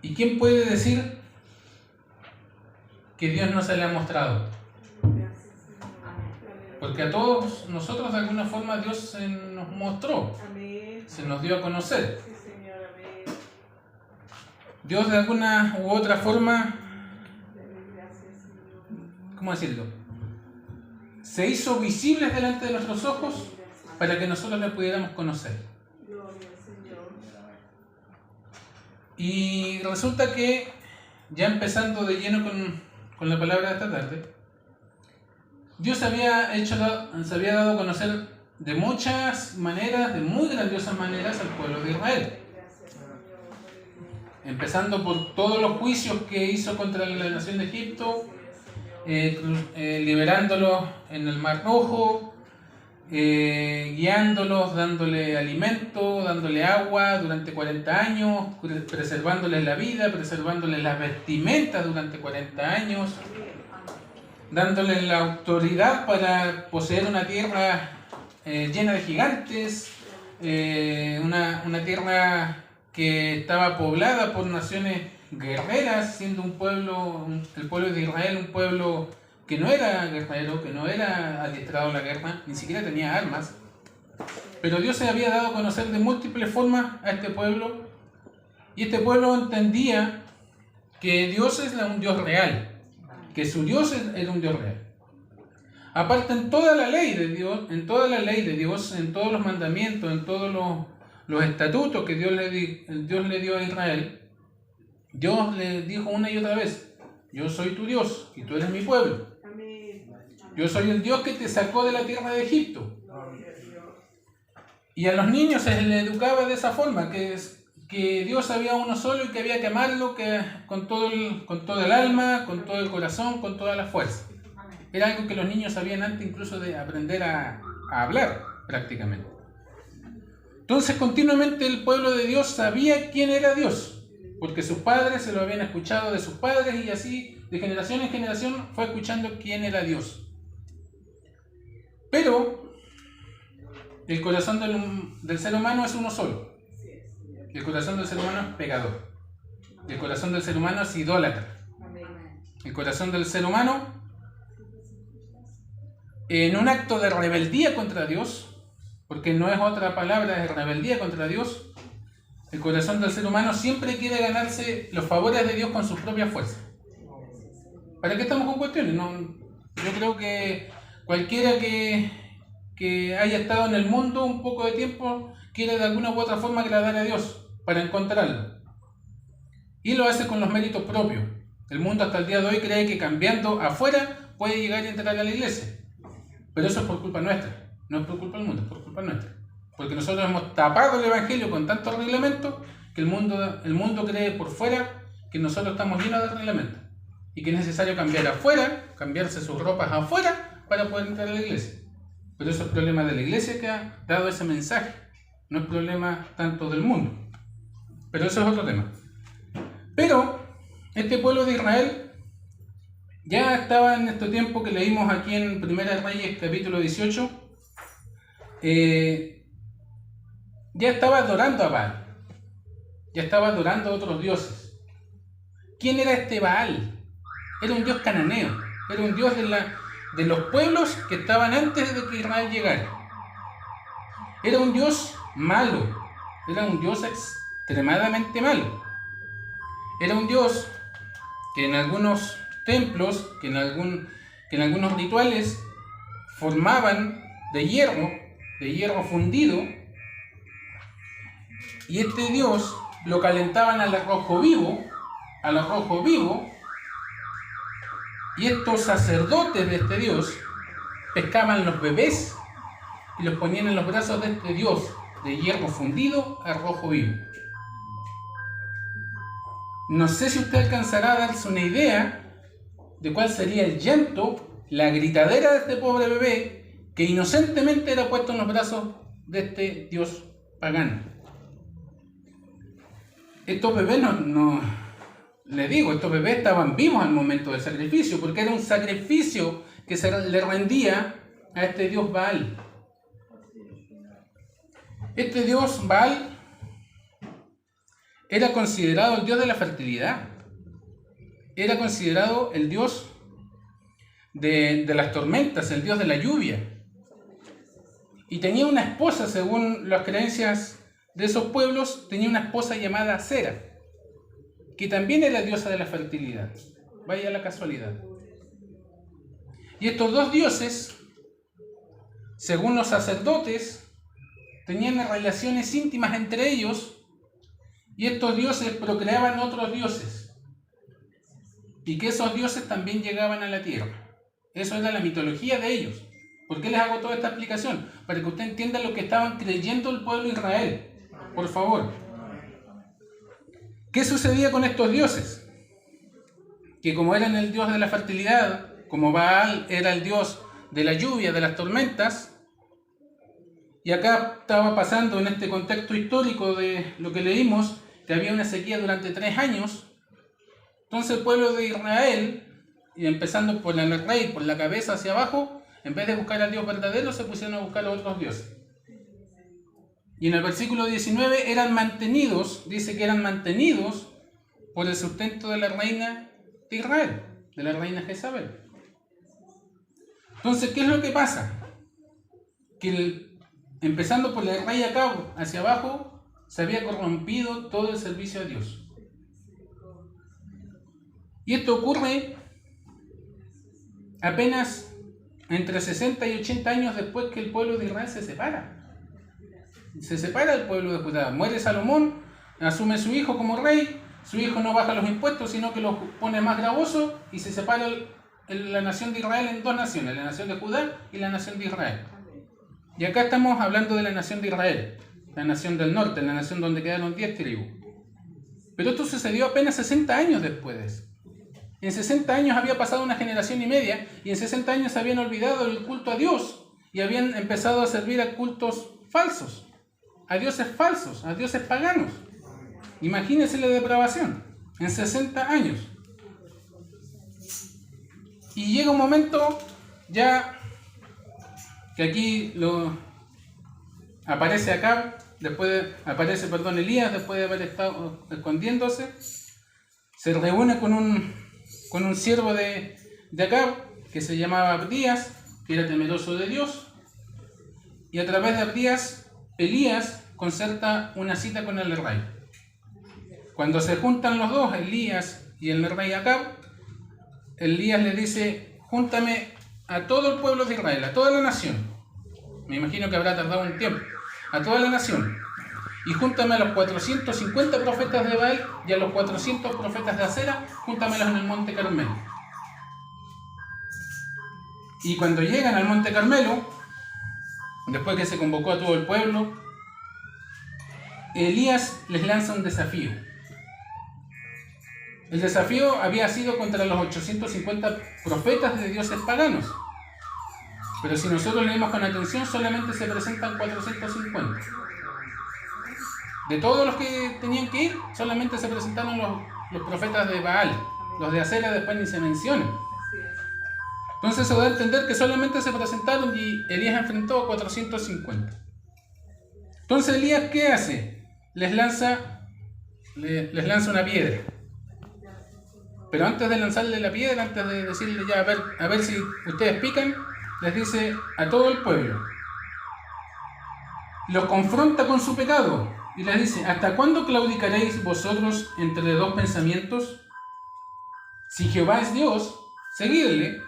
¿Y quién puede decir que Dios no se le ha mostrado? Porque a todos nosotros de alguna forma Dios se nos mostró, se nos dio a conocer. Dios de alguna u otra forma, ¿cómo decirlo? Se hizo visible delante de nuestros ojos para que nosotros le pudiéramos conocer. Y resulta que, ya empezando de lleno con la palabra de esta tarde, Dios se había dado a conocer de muchas maneras, de muy grandiosas maneras al pueblo de Israel. Empezando por todos los juicios que hizo contra la nación de Egipto, liberándolos en el Mar Rojo, guiándolos, dándole alimento, dándole agua durante 40 años, preservándoles la vida, preservándoles las vestimentas durante 40 años, dándoles la autoridad para poseer una tierra llena de gigantes, una tierra que estaba poblada por naciones guerreras, siendo el pueblo de Israel un pueblo que no era guerrero, que no era adiestrado a la guerra, ni siquiera tenía armas. Pero Dios se había dado a conocer de múltiples formas a este pueblo, y este pueblo entendía que Dios es un Dios real, que su Dios era un Dios real. Aparte, en toda la ley de Dios, en todos los mandamientos, en todos los estatutos que Dios le dio a Israel, Dios le dijo una y otra vez: yo soy tu Dios y tú eres mi pueblo. Yo soy el Dios que te sacó de la tierra de Egipto. Y a los niños se les educaba de esa forma, que Dios había uno solo y que había que amarlo con todo el alma, con todo el corazón, con toda la fuerza. Era algo que los niños sabían antes incluso de aprender a hablar prácticamente. Entonces continuamente el pueblo de Dios sabía quién era Dios, porque sus padres se lo habían escuchado de sus padres, y así de generación en generación fue escuchando quién era Dios. Pero el corazón del ser humano es uno solo. El corazón del ser humano es pecador. El corazón del ser humano es idólatra. El corazón del ser humano, en un acto de rebeldía contra Dios, porque no es otra palabra, es rebeldía contra Dios, el corazón del ser humano siempre quiere ganarse los favores de Dios con sus propias fuerzas. ¿Para qué estamos con cuestiones? Yo creo que cualquiera que haya estado en el mundo un poco de tiempo quiere de alguna u otra forma agradar a Dios para encontrarlo. Y lo hace con los méritos propios. El mundo hasta el día de hoy cree que cambiando afuera puede llegar a entrar a la iglesia. Pero eso es por culpa nuestra. No es por culpa del mundo, es por culpa nuestra. Porque nosotros hemos tapado el evangelio con tantos reglamentos que el mundo cree por fuera que nosotros estamos llenos de reglamentos. Y que es necesario cambiar afuera, cambiarse sus ropas afuera para poder entrar a la iglesia. Pero eso es problema de la iglesia que ha dado ese mensaje. No es problema tanto del mundo. Pero eso es otro tema. Pero este pueblo de Israel ya estaba en este tiempo que leímos aquí en Primera Reyes capítulo 18. Ya estaba adorando a Baal. Ya estaba adorando a otros dioses. ¿Quién era este Baal? Era un dios cananeo. Era un dios de los pueblos que estaban antes de que Israel llegara. Era un dios malo. Era un dios extremadamente malo. Era un dios que en algunos templos, que en algunos rituales formaban de hierro fundido, y este dios lo calentaban al rojo vivo, y estos sacerdotes de este dios pescaban los bebés y los ponían en los brazos de este dios de hierro fundido al rojo vivo. No sé si usted alcanzará a darse una idea de cuál sería el llanto, la gritadera de este pobre bebé que inocentemente era puesto en los brazos de este dios pagano. Estos bebés estos bebés estaban vivos al momento del sacrificio, porque era un sacrificio que se le rendía a este dios Baal. Este dios Baal era considerado el dios de la fertilidad. Era considerado el dios de las tormentas, el dios de la lluvia. Y tenía una esposa, según las creencias de esos pueblos, tenía una esposa llamada Sera, que también era diosa de la fertilidad. Vaya la casualidad. Y estos dos dioses, según los sacerdotes, tenían relaciones íntimas entre ellos, y estos dioses procreaban otros dioses, y que esos dioses también llegaban a la tierra. Eso era la mitología de ellos. ¿Por qué les hago toda esta explicación? Para que usted entienda lo que estaban creyendo el pueblo de Israel. Por favor. ¿Qué sucedía con estos dioses? Que como eran el dios de la fertilidad, como Baal era el dios de la lluvia, de las tormentas, y acá estaba pasando en este contexto histórico de lo que leímos, que había una sequía durante 3 años, entonces el pueblo de Israel, y empezando por el rey, por la cabeza hacia abajo, en vez de buscar al Dios verdadero, se pusieron a buscar a otros dioses. Y en el versículo 19 eran mantenidos, dice que eran mantenidos por el sustento de la reina de Israel, de la reina Jezabel. Entonces, ¿qué es lo que pasa? Que empezando por el rey Acab hacia abajo, se había corrompido todo el servicio a Dios. Y esto ocurre apenas entre 60 y 80 años después que el pueblo de Israel se separa. Se separa el pueblo de Judá. Muere Salomón, asume su hijo como rey, su hijo no baja los impuestos, sino que los pone más gravosos, y se separa la nación de Israel en 2 naciones, la nación de Judá y la nación de Israel. Y acá estamos hablando de la nación de Israel, la nación del norte, la nación donde quedaron 10 tribus. Pero esto sucedió apenas 60 años después de eso. En 60 años había pasado una generación y media, y en 60 años se habían olvidado del culto a Dios y habían empezado a servir a cultos falsos, a dioses falsos, a dioses paganos. Imagínense la depravación en 60 años. Y llega un momento ya que aquí aparece Acab, aparece Elías, después de haber estado escondiéndose, se reúne con un siervo de Acab que se llamaba Abdías, que era temeroso de Dios, y a través de Abdías, Elías concerta una cita con el rey. Cuando se juntan los dos, Elías y el rey Acab, Elías le dice: júntame a todo el pueblo de Israel, a toda la nación. Me imagino que habrá tardado un tiempo. A toda la nación. Y júntame a los 450 profetas de Baal y a los 400 profetas de Acera, júntamelos en el monte Carmelo. Y cuando llegan al monte Carmelo, después que se convocó a todo el pueblo, Elías les lanza un desafío. El desafío había sido contra los 850 profetas de dioses paganos. Pero si nosotros leemos con atención, solamente se presentan 450. De todos los que tenían que ir, solamente se presentaron los profetas de Baal. Los de Acera después ni se mencionan. Entonces se da a entender que solamente se presentaron y Elías enfrentó a 450. Entonces Elías, ¿qué hace? Les lanza una piedra. Pero antes de lanzarle la piedra, antes de decirle ya a ver si ustedes pican, les dice a todo el pueblo. Los confronta con su pecado y les dice: ¿hasta cuándo claudicaréis vosotros entre 2 pensamientos? Si Jehová es Dios, seguidle,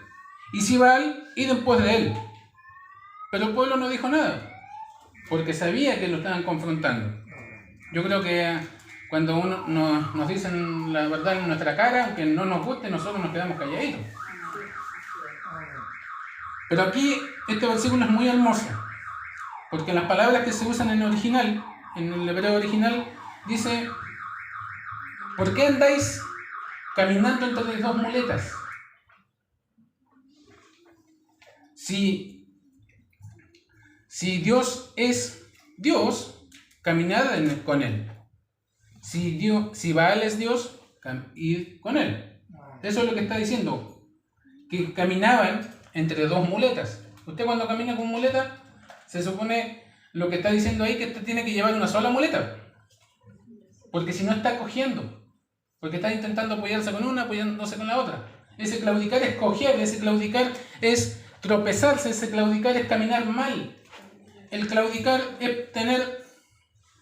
y si Baal, id en pos de él. Pero el pueblo no dijo nada, porque sabía que lo estaban confrontando. Yo creo que cuando nos dicen la verdad en nuestra cara, aunque no nos guste, nosotros nos quedamos calladitos. Pero aquí este versículo es muy hermoso, porque las palabras que se usan en el original, en el hebreo original, dice: ¿por qué andáis caminando entre 2 muletas? Si Dios es Dios, caminad con Él. Si Baal es Dios, id con Él. Eso es lo que está diciendo, que caminaban entre 2 muletas. Usted cuando camina con muleta, se supone lo que está diciendo ahí que usted tiene que llevar una sola muleta. Porque si no está cogiendo, porque está intentando apoyarse con una, apoyándose con la otra. Ese claudicar es coger, ese claudicar es tropezarse, ese claudicar es caminar mal. El claudicar es tener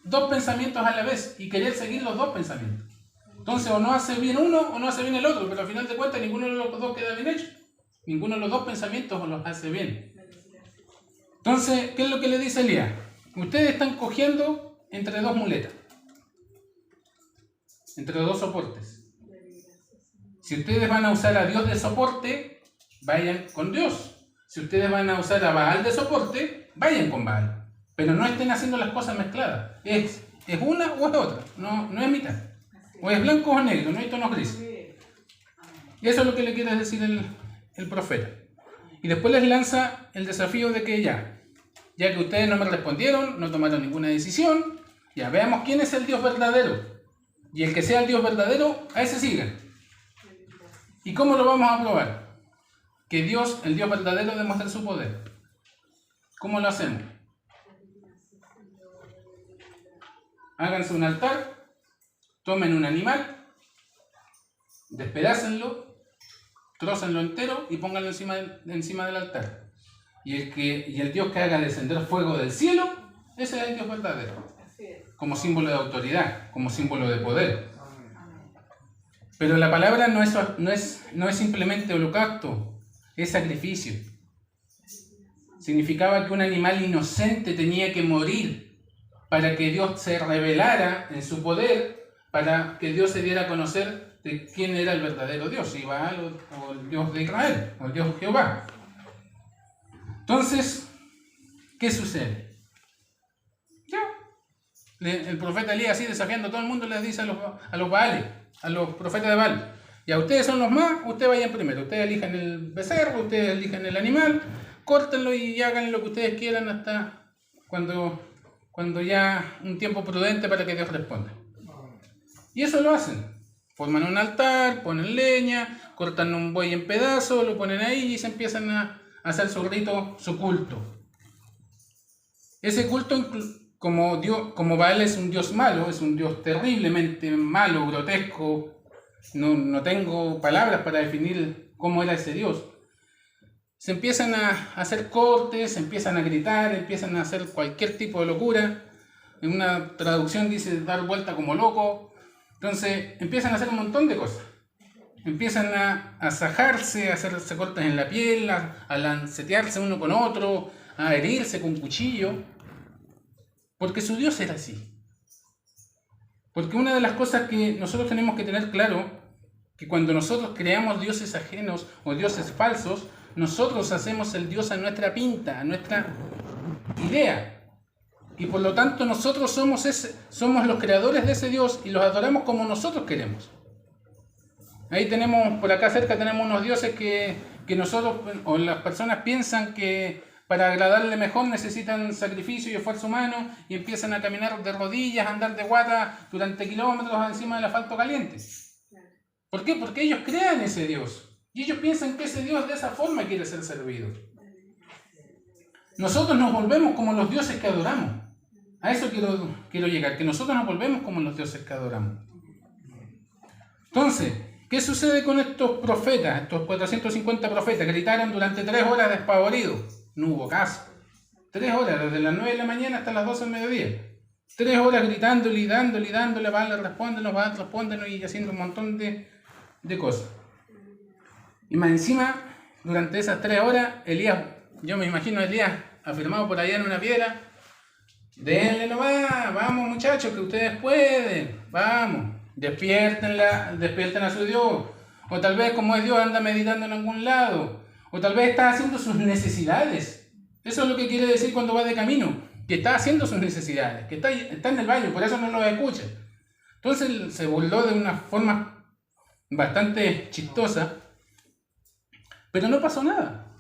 dos pensamientos a la vez y querer seguir los dos pensamientos. Entonces o no hace bien uno o no hace bien el otro, pero al final de cuentas ninguno de los dos queda bien hecho. Ninguno de los dos pensamientos los hace bien. Entonces, ¿qué es lo que le dice Elías? Ustedes están cogiendo entre dos muletas, entre dos soportes. Si ustedes van a usar a Dios de soporte, vayan con Dios. Si ustedes van a usar a Baal de soporte, vayan con Baal. Pero no estén haciendo las cosas mezcladas. Es una o es otra, no es mitad. O es blanco o negro, no hay tonos grises. Y eso es lo que le quiere decir el profeta. Y después les lanza el desafío de que ya que ustedes no me respondieron, no tomaron ninguna decisión, ya veamos quién es el Dios verdadero. Y el que sea el Dios verdadero, a ese sigan. ¿Y cómo lo vamos a probar? Que Dios, el Dios verdadero, demuestre su poder. ¿Cómo lo hacemos? Háganse un altar, tomen un animal, despedácenlo, trócenlo entero y pónganlo encima del altar. Y el Dios que haga descender fuego del cielo, ese es el Dios verdadero. Como símbolo de autoridad, como símbolo de poder. Pero la palabra no es simplemente holocausto, es sacrificio. Significaba que un animal inocente tenía que morir para que Dios se revelara en su poder, para que Dios se diera a conocer de quién era el verdadero Dios, si Baal o el Dios de Israel, o el Dios Jehová. Entonces, ¿qué sucede? El profeta Elías, así desafiando a todo el mundo, les dice a los Baales, a los profetas de Baal: ya ustedes son los más, ustedes vayan primero, ustedes eligen el becerro, ustedes eligen el animal, córtenlo y hagan lo que ustedes quieran hasta cuando ya un tiempo prudente para que Dios responda. Y eso lo hacen. Forman un altar, ponen leña, cortan un buey en pedazos, lo ponen ahí y se empiezan a hacer su rito, su culto. Ese culto, como Baal es un dios malo, es un dios terriblemente malo, grotesco, no tengo palabras para definir cómo era ese dios. Se empiezan a hacer cortes, se empiezan a gritar, empiezan a hacer cualquier tipo de locura. En una traducción dice dar vuelta como loco. Entonces empiezan a hacer un montón de cosas. Empiezan a sajarse, a hacerse cortes en la piel, a lancetearse uno con otro, a herirse con cuchillo. Porque su Dios era así. Porque una de las cosas que nosotros tenemos que tener claro, que cuando nosotros creamos dioses ajenos o dioses falsos, nosotros hacemos el Dios a nuestra pinta, a nuestra idea. Y por lo tanto nosotros somos los creadores de ese Dios y los adoramos como nosotros queremos. Ahí tenemos, por acá cerca tenemos unos dioses que nosotros, o las personas piensan que para agradarle mejor necesitan sacrificio y esfuerzo humano y empiezan a caminar de rodillas, a andar de guata durante kilómetros encima del asfalto caliente. ¿Por qué? Porque ellos crean ese Dios. Y ellos piensan que ese Dios de esa forma quiere ser servido. Nosotros nos volvemos como los dioses que adoramos. A eso quiero llegar, que nosotros nos volvemos como los dioses que adoramos. Entonces, ¿qué sucede con estos profetas? Estos 450 profetas gritaron durante 3 horas despavoridos. No hubo caso. 3 horas, desde las 9 de la mañana hasta las 12 del mediodía. 3 horas gritándole y dándole, Baal respóndenos, Baal respóndenos, y haciendo un montón de cosas. Y más encima, durante esas 3 horas, Elías, yo me imagino a Elías afirmado por allá en una piedra: denle nomás, vamos muchachos, que ustedes pueden, vamos, despierten a su Dios. O tal vez, como es Dios, anda meditando en algún lado. O tal vez está haciendo sus necesidades. Eso es lo que quiere decir cuando va de camino, que está haciendo sus necesidades, que está en el baño, por eso no lo escucha. Entonces se burló de una forma bastante chistosa, pero no pasó nada.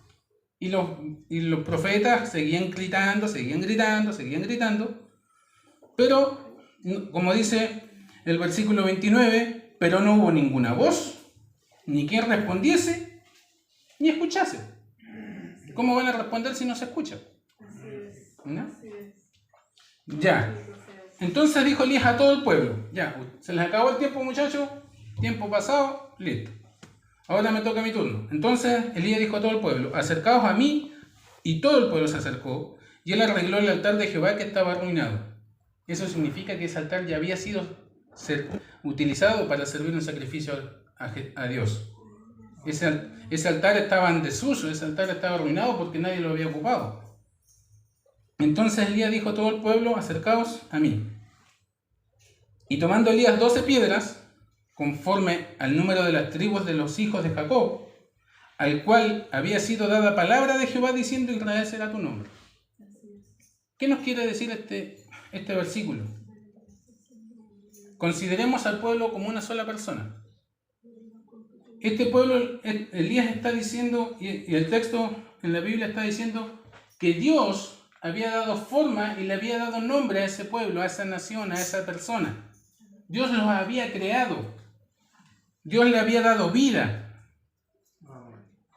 Y los profetas seguían gritando, pero, como dice el versículo 29, pero no hubo ninguna voz, ni quien respondiese, ni escuchase. ¿Cómo van a responder si no se escucha? ¿No? Ya. Entonces dijo Elías a todo el pueblo, ya, se les acabó el tiempo, muchachos, tiempo pasado, listo. Ahora me toca mi turno. Entonces Elías dijo a todo el pueblo, acercaos a mí, y todo el pueblo se acercó, y él arregló el altar de Jehová que estaba arruinado. Eso significa que ese altar ya había sido utilizado para servir un sacrificio a Dios. Ese altar estaba en desuso, ese altar estaba arruinado porque nadie lo había ocupado. Entonces Elías dijo a todo el pueblo, acercaos a mí. Y tomando Elías 12 piedras, conforme al número de las tribus de los hijos de Jacob, al cual había sido dada palabra de Jehová diciendo, Israel será tu nombre. ¿Qué nos quiere decir este versículo? Consideremos al pueblo como una sola persona. Este pueblo, Elías está diciendo, y el texto en la Biblia está diciendo, que Dios había dado forma y le había dado nombre a ese pueblo, a esa nación, a esa persona. Dios los había creado. Dios le había dado vida.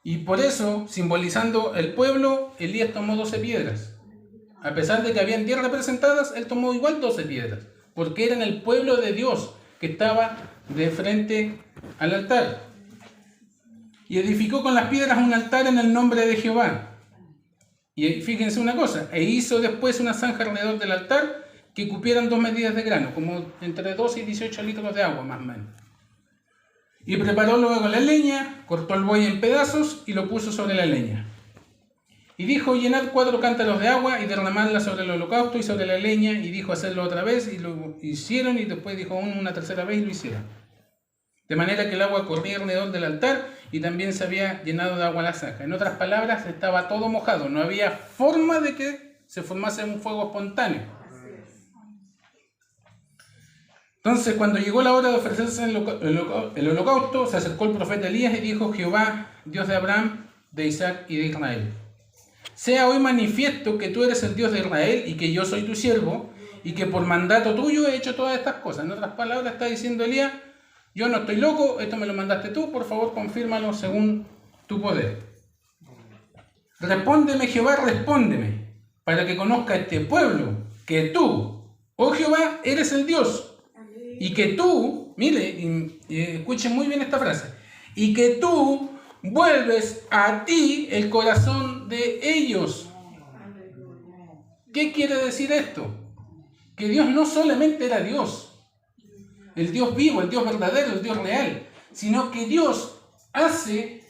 Y por eso, simbolizando el pueblo, Elías tomó 12 piedras. A pesar de que habían 10 representadas, él tomó igual 12 piedras, porque eran el pueblo de Dios que estaba de frente al altar. Y edificó con las piedras un altar en el nombre de Jehová. Y fíjense una cosa, e hizo después una zanja alrededor del altar que cupieran 2 medidas de grano, como entre 12 y 18 litros de agua, más o menos. Y preparó luego la leña, cortó el buey en pedazos y lo puso sobre la leña. Y dijo, llenad 4 cántaros de agua y derramadla sobre el holocausto y sobre la leña, y dijo, hacerlo otra vez, y lo hicieron, y después dijo una tercera vez y lo hicieron. De manera que el agua corría alrededor del altar y también se había llenado de agua la zanja. En otras palabras, estaba todo mojado, no había forma de que se formase un fuego espontáneo. Entonces, cuando llegó la hora de ofrecerse el holocausto, se acercó el profeta Elías y dijo, Jehová, Dios de Abraham, de Isaac y de Israel, sea hoy manifiesto que tú eres el Dios de Israel y que yo soy tu siervo y que por mandato tuyo he hecho todas estas cosas. En otras palabras, está diciendo Elías, yo no estoy loco, esto me lo mandaste tú, por favor confírmalo según tu poder. Respóndeme, Jehová, respóndeme, para que conozca este pueblo que tú, oh Jehová, eres el Dios. Y que tú, mire, y escuchen muy bien esta frase, y que tú vuelves a ti el corazón de ellos. ¿Qué quiere decir esto? Que Dios no solamente era Dios, el Dios vivo, el Dios verdadero, el Dios real, sino que Dios hace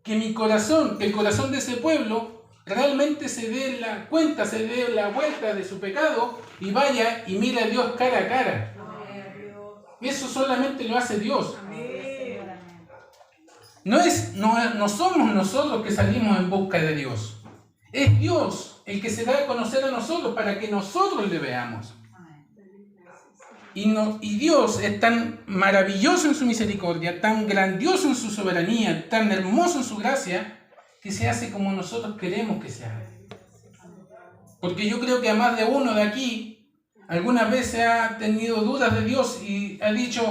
que mi corazón, que el corazón de ese pueblo, realmente se dé la cuenta, se dé la vuelta de su pecado y vaya y mire a Dios cara a cara. Eso solamente lo hace Dios. No somos nosotros que salimos en busca de Dios. Es Dios el que se da a conocer a nosotros para que nosotros le veamos. Y Dios es tan maravilloso en su misericordia, tan grandioso en su soberanía, tan hermoso en su gracia, que se hace como nosotros queremos que se haga. Porque yo creo que a más de uno de aquí algunas veces ha tenido dudas de Dios y ha dicho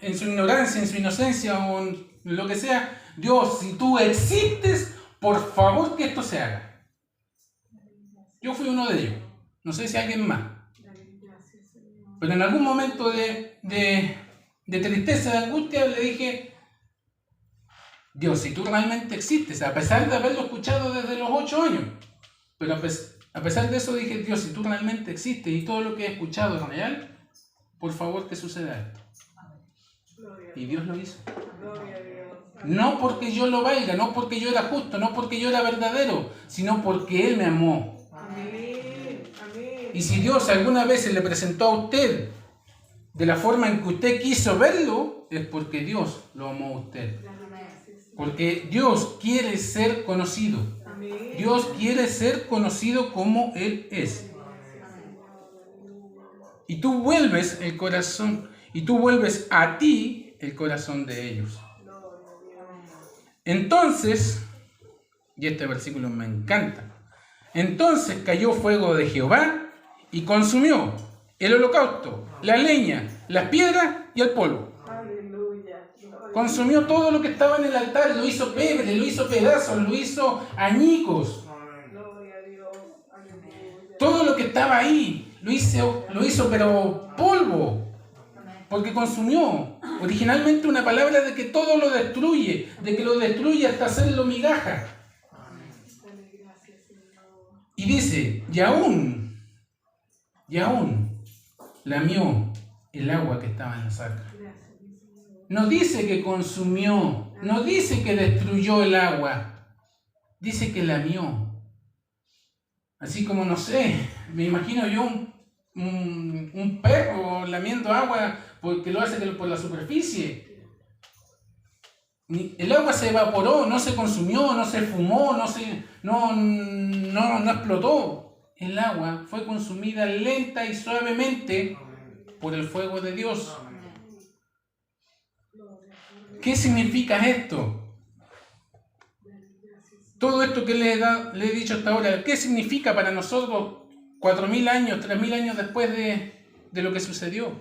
en su ignorancia, en su inocencia o en lo que sea, Dios, si tú existes, por favor que esto se haga. Yo fui uno de ellos, no sé si alguien más. Pero en algún momento de tristeza, de angustia, le dije, Dios, si tú realmente existes, a pesar de haberlo escuchado desde los 8 años, pero a pesar de eso dije, Dios, si tú realmente existes y todo lo que he escuchado es real, por favor que suceda esto. Y Dios lo hizo. No porque yo lo valga, no porque yo era justo, no porque yo era verdadero, sino porque Él me amó. Y si Dios alguna vez se le presentó a usted de la forma en que usted quiso verlo, es porque Dios lo amó a usted. Porque Dios quiere ser conocido. Dios quiere ser conocido como Él es. Y tú vuelves el corazón, y tú vuelves a ti el corazón de ellos. Entonces, y este versículo me encanta, entonces cayó fuego de Jehová y consumió el holocausto, la leña, las piedras y el polvo. Consumió todo lo que estaba en el altar, lo hizo pebre, lo hizo pedazos, lo hizo añicos. Todo lo que estaba ahí lo hizo pero polvo, porque consumió. Originalmente una palabra de que todo lo destruye, de que lo destruye hasta hacerlo migaja. Y dice, y aún lamió el agua que estaba en la zarza. No dice que consumió, no dice que destruyó el agua, dice que lamió. Así como, no sé, me imagino yo un perro lamiendo agua porque lo hace por la superficie. El agua se evaporó, no se consumió, no se fumó, no explotó. El agua fue consumida lenta y suavemente por el fuego de Dios. ¿Qué significa esto? Todo esto que le he dicho hasta ahora, ¿qué significa para nosotros 4.000 años, 3.000 años después de lo que sucedió?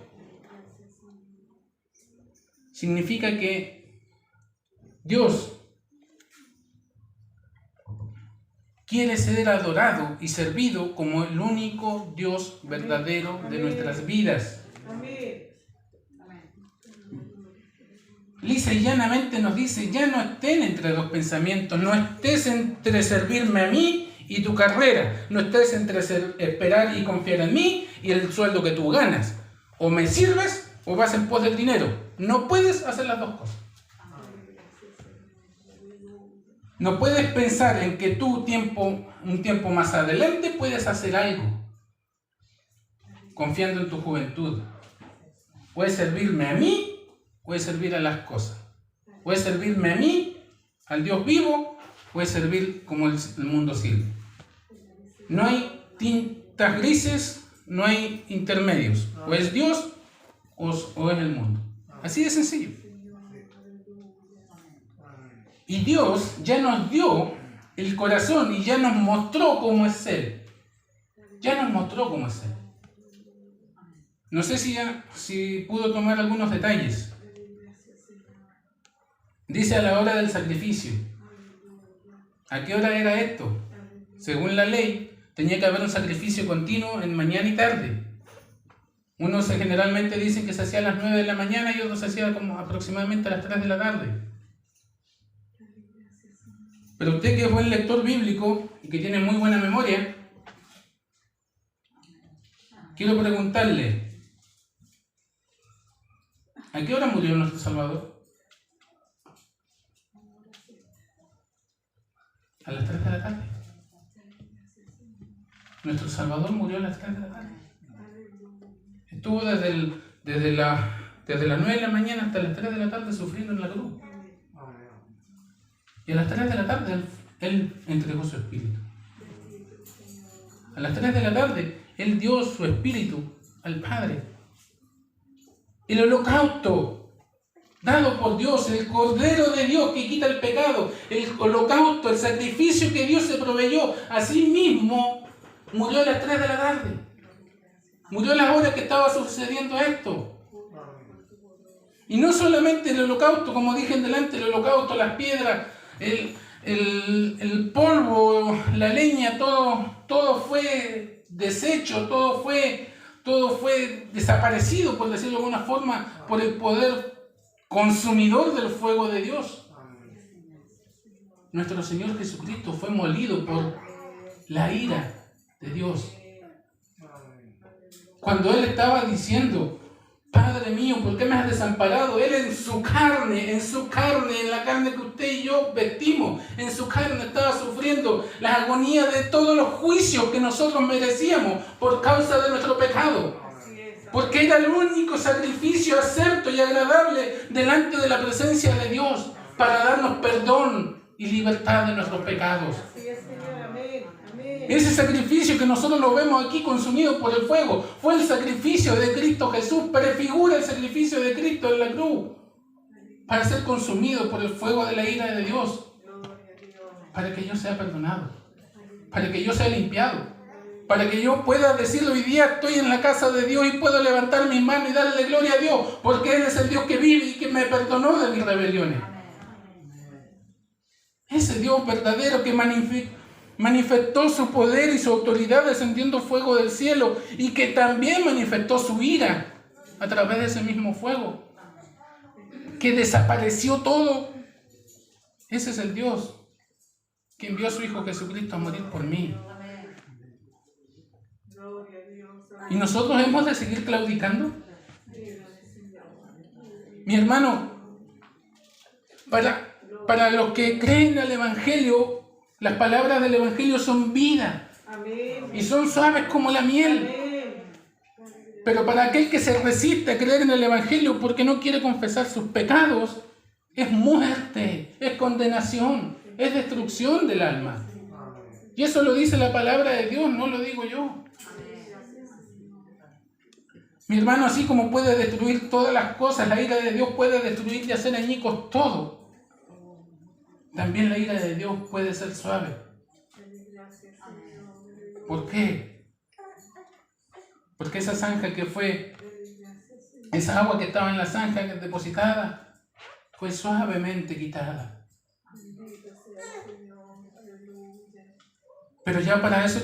Significa que Dios quiere ser adorado y servido como el único Dios verdadero de nuestras vidas. Lisa y llanamente nos dice, ya no estén entre dos pensamientos, no estés entre servirme a mí y tu carrera, no estés entre esperar y confiar en mí y el sueldo que tú ganas. O me sirves o vas en pos del dinero. No puedes hacer las dos cosas. No puedes pensar en que tú un tiempo más adelante puedes hacer algo confiando en tu juventud. Puedes servirme a mí, puedes servir a las cosas. Puedes servirme a mí, al Dios vivo, puedes servir como el mundo sirve. No hay tintas grises, no hay intermedios. O es Dios o es el mundo. Así de sencillo. Y Dios ya nos dio el corazón y ya nos mostró cómo es Él. Ya nos mostró cómo es Él. No sé si pudo tomar algunos detalles. Dice a la hora del sacrificio. ¿A qué hora era esto? Según la ley, tenía que haber un sacrificio continuo en mañana y tarde. Unos generalmente dicen que se hacía a las 9 de la mañana y otros se hacía como aproximadamente a las 3 de la tarde. Pero usted que es buen lector bíblico y que tiene muy buena memoria, quiero preguntarle, ¿a qué hora murió nuestro Salvador? A las 3 de la tarde. Nuestro Salvador murió a las 3 de la tarde. Estuvo desde las 9 de la mañana hasta las 3 de la tarde sufriendo en la cruz. Y a las 3 de la tarde Él entregó su espíritu. A las 3 de la tarde Él dio su espíritu al Padre. El holocausto dado por Dios, el Cordero de Dios que quita el pecado, el holocausto, el sacrificio que Dios se proveyó, así mismo murió a las 3 de la tarde. Murió a las horas que estaba sucediendo esto. Y no solamente el holocausto, como dije en delante, el holocausto, las piedras, el polvo, la leña, todo fue deshecho, todo fue desaparecido, por decirlo de alguna forma, por el poder consumidor del fuego de Dios. Nuestro Señor Jesucristo fue molido por la ira de Dios. Cuando Él estaba diciendo, Padre mío, ¿por qué me has desamparado? Él en su carne, en la carne que usted y yo vestimos, en su carne estaba sufriendo la agonía de todos los juicios que nosotros merecíamos por causa de nuestro pecado. Porque era el único sacrificio acepto y agradable delante de la presencia de Dios para darnos perdón y libertad de nuestros pecados. Ese sacrificio que nosotros lo vemos aquí consumido por el fuego fue el sacrificio de Cristo Jesús, prefigura el sacrificio de Cristo en la cruz para ser consumido por el fuego de la ira de Dios, para que yo sea perdonado, para que yo sea limpiado, para que yo pueda decir hoy día estoy en la casa de Dios y puedo levantar mis manos y darle gloria a Dios, porque Él es el Dios que vive y que me perdonó de mis rebeliones. Ese Dios verdadero que manifestó su poder y su autoridad descendiendo fuego del cielo, y que también manifestó su ira a través de ese mismo fuego, que desapareció todo. Ese es el Dios que envió a su Hijo Jesucristo a morir por mí. ¿Y nosotros hemos de seguir claudicando? Mi hermano, para los que creen al Evangelio, las palabras del Evangelio son vida y son suaves como la miel. Pero para aquel que se resiste a creer en el Evangelio porque no quiere confesar sus pecados, es muerte, es condenación, es destrucción del alma. Y eso lo dice la palabra de Dios, no lo digo yo. Mi hermano, así como puede destruir todas las cosas, la ira de Dios puede destruir y hacer añicos todo. También la ira de Dios puede ser suave. ¿Por qué? Porque esa zanja que fue, esa agua que estaba en la zanja depositada, fue suavemente quitada. Pero ya para eso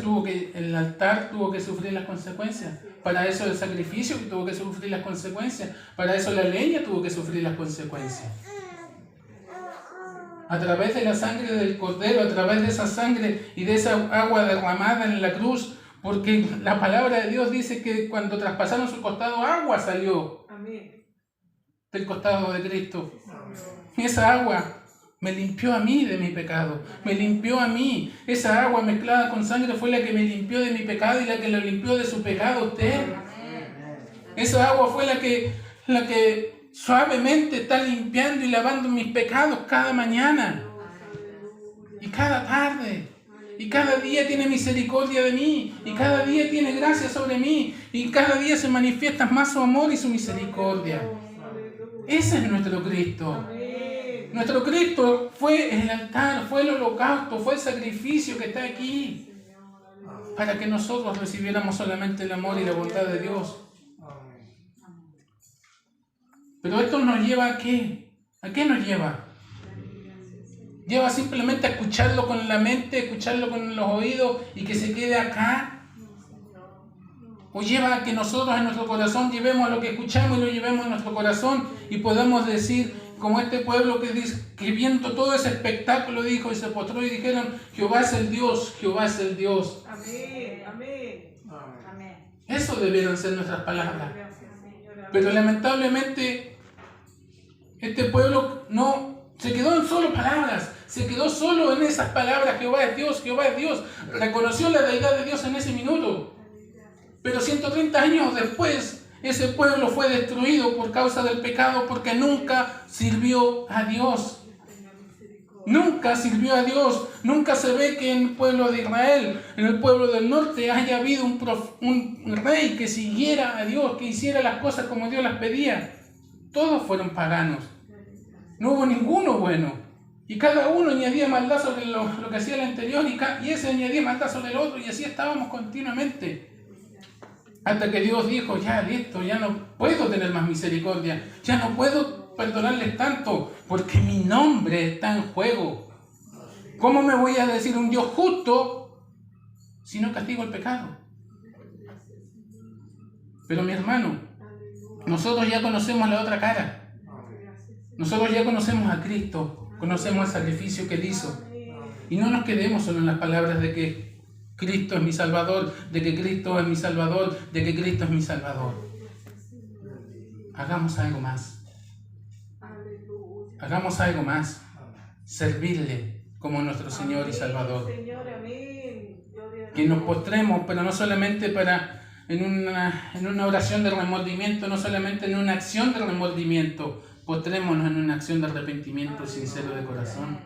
el altar tuvo que sufrir las consecuencias. Para eso el sacrificio tuvo que sufrir las consecuencias. Para eso la leña tuvo que sufrir las consecuencias. A través de la sangre del Cordero, a través de esa sangre y de esa agua derramada en la cruz, porque la palabra de Dios dice que cuando traspasaron su costado, agua salió del costado de Cristo. Y esa agua me limpió a mí de mi pecado, me limpió a mí. Esa agua mezclada con sangre fue la que me limpió de mi pecado y la que lo limpió de su pecado a usted. Esa agua fue la que suavemente está limpiando y lavando mis pecados cada mañana y cada tarde. Y cada día tiene misericordia de mí, y cada día tiene gracia sobre mí, y cada día se manifiesta más su amor y su misericordia. Ese es nuestro Cristo. Nuestro Cristo fue el altar, fue el holocausto, fue el sacrificio que está aquí, para que nosotros recibiéramos solamente el amor y la bondad de Dios. Pero esto nos lleva ¿a qué? ¿A qué nos lleva? Lleva simplemente a escucharlo con la mente, escucharlo con los oídos y que se quede acá. O lleva a que nosotros en nuestro corazón llevemos lo que escuchamos y lo llevemos en nuestro corazón y podamos decir, como este pueblo que viendo todo ese espectáculo dijo y se postró y dijeron, Jehová es el Dios, Jehová es el Dios. Amén, amén. Eso debieron ser nuestras palabras. Pero lamentablemente este pueblo no se quedó en solo palabras, se quedó solo en esas palabras, Jehová es Dios, Jehová es Dios. Reconoció la deidad de Dios en ese minuto. Pero 130 años después, ese pueblo fue destruido por causa del pecado porque nunca sirvió a Dios. Nunca sirvió a Dios. Nunca se ve que en el pueblo de Israel, en el pueblo del norte, haya habido un rey que siguiera a Dios, que hiciera las cosas como Dios las pedía. Todos fueron paganos. No hubo ninguno bueno. Y cada uno añadía maldad sobre lo que hacía el anterior y ese añadía maldad sobre el otro y así estábamos continuamente. Hasta que Dios dijo, ya listo, ya no puedo tener más misericordia, ya no puedo perdonarles tanto, porque mi nombre está en juego. ¿Cómo me voy a decir un Dios justo si no castigo el pecado? Pero mi hermano, nosotros ya conocemos la otra cara. Nosotros ya conocemos a Cristo, conocemos el sacrificio que Él hizo. Y no nos quedemos solo en las palabras de que Cristo es mi Salvador, de que Cristo es mi Salvador, de que Cristo es mi Salvador. Hagamos algo más. Hagamos algo más. Servirle como nuestro Señor y Salvador. Que nos postremos, pero no solamente en una oración de remordimiento, no solamente en una acción de remordimiento. Postrémonos en una acción de arrepentimiento sincero de corazón.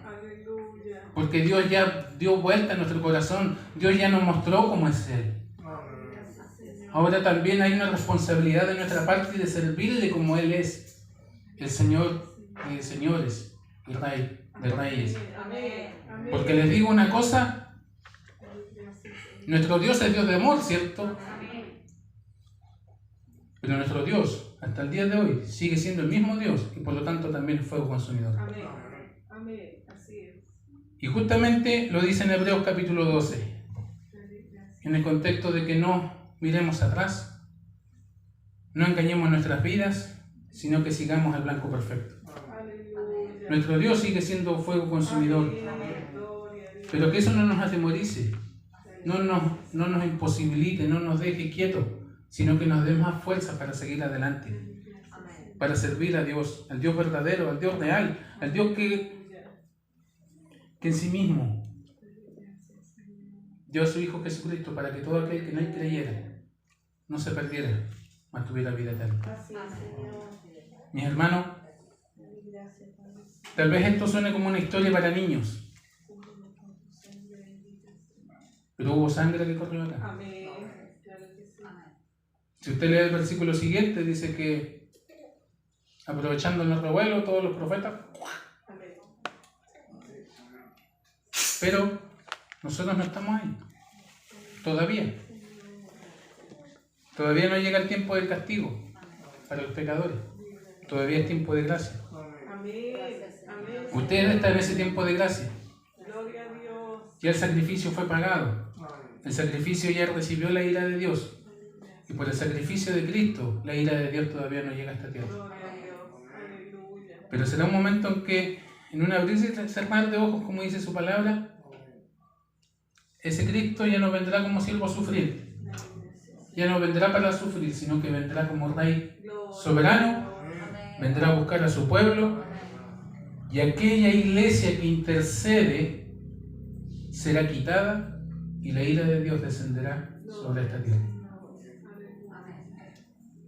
Porque Dios ya dio vuelta a nuestro corazón. Dios ya nos mostró cómo es Él. Ahora también hay una responsabilidad de nuestra parte de servirle como Él es. El Señor de señores y Rey de reyes. Porque les digo una cosa. Nuestro Dios es Dios de amor, ¿cierto? Pero nuestro Dios, hasta el día de hoy, sigue siendo el mismo Dios y por lo tanto también es fuego consumidor. Y justamente lo dice en Hebreos capítulo 12, en el contexto de que no miremos atrás, no engañemos nuestras vidas, sino que sigamos el blanco perfecto. Nuestro Dios sigue siendo fuego consumidor, pero que eso no nos atemorice, no nos imposibilite, no nos deje quietos, sino que nos dé más fuerza para seguir adelante, para servir a Dios, al Dios verdadero, al Dios real, al Dios que en sí mismo dio a su Hijo Jesucristo para que todo aquel que en Él creyera no se perdiera, mas tuviera vida eterna. Mis hermanos, tal vez esto suene como una historia para niños, pero hubo sangre que corrió acá. Si usted lee el versículo siguiente, dice que aprovechando el revuelo, todos los profetas. Pero nosotros no estamos ahí. Todavía. Todavía no llega el tiempo del castigo para los pecadores. Todavía es tiempo de gracia. Usted está en ese tiempo de gracia. Ya el sacrificio fue pagado. El sacrificio ya recibió la ira de Dios. Y por el sacrificio de Cristo, la ira de Dios todavía no llega a esta tierra. Pero será un momento en que, en un abrir y cerrar de ojos, como dice su palabra, ese Cristo ya no vendrá como siervo a sufrir. Ya no vendrá para sufrir, sino que vendrá como Rey soberano, vendrá a buscar a su pueblo, y aquella iglesia que intercede será quitada y la ira de Dios descenderá sobre esta tierra.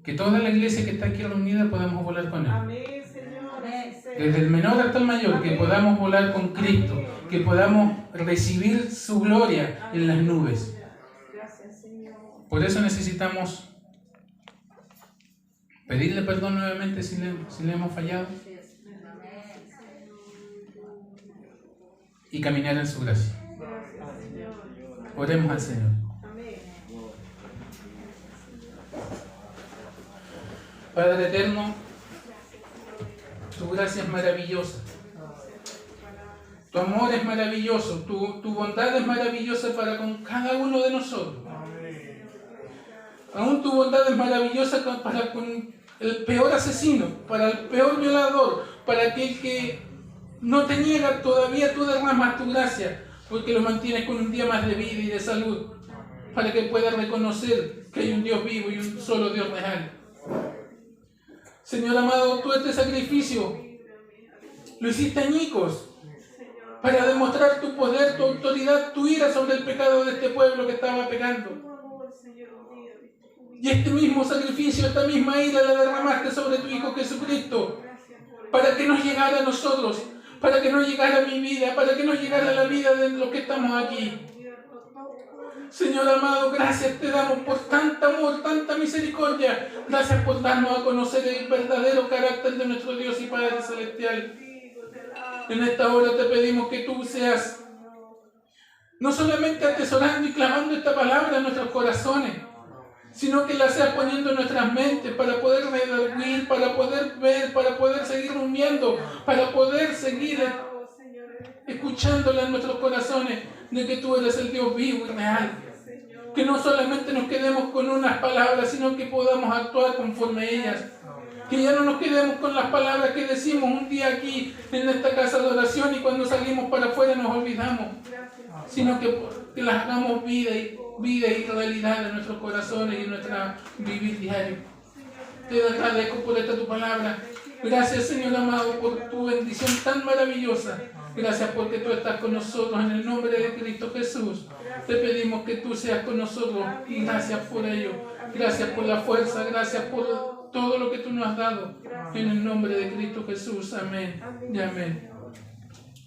Que toda la iglesia que está aquí reunida podamos volar con Él. Desde el menor hasta el mayor, que podamos volar con Cristo, que podamos recibir su gloria en las nubes. Por eso necesitamos pedirle perdón nuevamente si le hemos fallado y caminar en su gracia. Oremos al Señor. Padre eterno, tu gracia es maravillosa, tu amor es maravilloso, tu bondad es maravillosa para con cada uno de nosotros. Aún tu bondad es maravillosa para con el peor asesino, para el peor violador, para aquel que no te niega todavía, tú derramas tu gracia, porque lo mantienes con un día más de vida y de salud, para que pueda reconocer que hay un Dios vivo y un solo Dios real. Señor amado, tú este sacrificio lo hiciste añicos para demostrar tu poder, tu autoridad, tu ira sobre el pecado de este pueblo que estaba pecando. Y este mismo sacrificio, esta misma ira la derramaste sobre tu Hijo Jesucristo para que nos llegara a nosotros, para que no llegara a mi vida, para que no llegara a la vida de los que estamos aquí. Señor amado, gracias te damos por tanto amor, tanta misericordia. Gracias por darnos a conocer el verdadero carácter de nuestro Dios y Padre Celestial. En esta hora te pedimos que tú seas no solamente atesorando y clamando esta palabra en nuestros corazones, sino que la seas poniendo en nuestras mentes para poder redarguir, para poder ver, para poder seguir rumiando, para poder seguir escuchándola en nuestros corazones de que tú eres el Dios vivo y real. Que no solamente nos quedemos con unas palabras, sino que podamos actuar conforme a ellas. Que ya no nos quedemos con las palabras que decimos un día aquí en esta casa de oración y cuando salimos para afuera nos olvidamos, sino que las hagamos vida y realidad en nuestros corazones y en nuestro vivir diario. Te agradezco por esta tu palabra. Gracias, Señor amado, por tu bendición tan maravillosa. Gracias porque tú estás con nosotros en el nombre de Cristo Jesús. Te pedimos que tú seas con nosotros y gracias por ello. Gracias por la fuerza, gracias por todo lo que tú nos has dado. En el nombre de Cristo Jesús. Amén y amén.